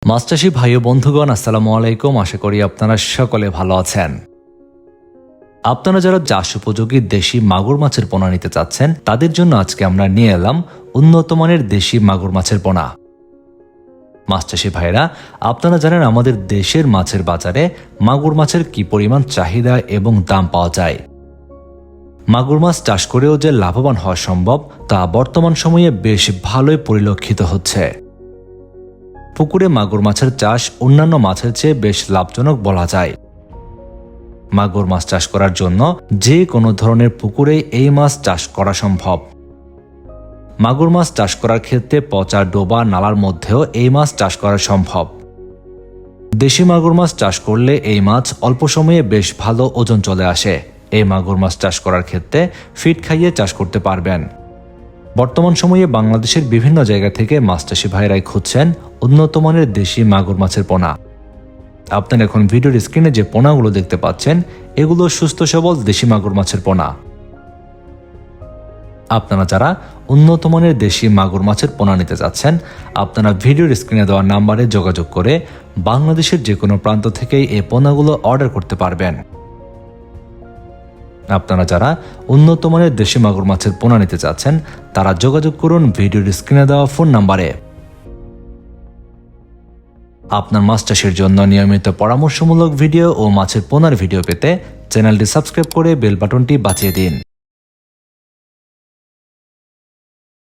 মাছ চাষী ভাই ও বন্ধুগণ, আসসালামু আলাইকুম। আশা করি আপনারা সকলে ভালো আছেন। আপনারা যারা চাষ উপযোগী দেশি মাগুর মাছের পোনা নিতে চাচ্ছেন, তাদের জন্য আজকে আমরা নিয়ে এলাম উন্নত মানের দেশি মাগুর মাছের পোনা। মাছ চাষী ভাইরা, আপনারা জানেন আমাদের দেশের মাছের বাজারে মাগুর মাছের কি পরিমাণ চাহিদা এবং দাম পাওয়া যায়। মাগুর মাছ চাষ করেও যে লাভবান হওয়া সম্ভব, তা বর্তমান সময়ে বেশ ভালোই পরিলক্ষিত হচ্ছে। পুকুরে মাগুর মাছের চাষ অন্যান্য মাছের চেয়ে বেশ লাভজনক বলা যায়। মাগুর মাছ চাষ করার জন্য যে কোনো ধরনের পুকুরে এই মাছ চাষ করা সম্ভব। মাগুর মাছ চাষ করার ক্ষেত্রে পচা ডোবা নালার মধ্যেও এই মাছ চাষ করা সম্ভব। দেশি মাগুর মাছ চাষ করলে এই মাছ অল্প সময়ে বেশ ভালো ওজন চলে আসে। এই মাগুর মাছ চাষ করার ক্ষেত্রে ফিড খাইয়ে চাষ করতে পারবেন। বর্তমান সময়ে বাংলাদেশের বিভিন্ন জায়গা থেকে মাছ চাষী ভাইরাই খুঁজছেন উন্নত মানের দেশি মাগুর মাছের পোনা। আপনারা এখন ভিডিওর স্ক্রিনে যে পোনাগুলো দেখতে পাচ্ছেন, এগুলো সুস্থ সবল দেশি মাগুর মাছের পোনা। আপনারা যারা উন্নত মানের দেশি মাগুর মাছের পোনা নিতে চাচ্ছেন, আপনারা ভিডিওর স্ক্রিনে দেওয়া নাম্বারে যোগাযোগ করে বাংলাদেশের যে কোনো প্রান্ত থেকেই এই পোনাগুলো অর্ডার করতে পারবেন। আপনারা যারা উন্নত মানের দেশি মাগুর মাছের পোনা নিতে চাচ্ছেন, তারা যোগাযোগ করুন ভিডিওর স্ক্রিনে দেওয়া ফোন নাম্বারে। আপনার মাছ চাষের জন্য নিয়মিত পরামর্শমূলক ভিডিও ও মাছের পোনার ভিডিও পেতে চ্যানেলটি সাবস্ক্রাইব করে বেল বাটনটি বাজিয়ে দিন।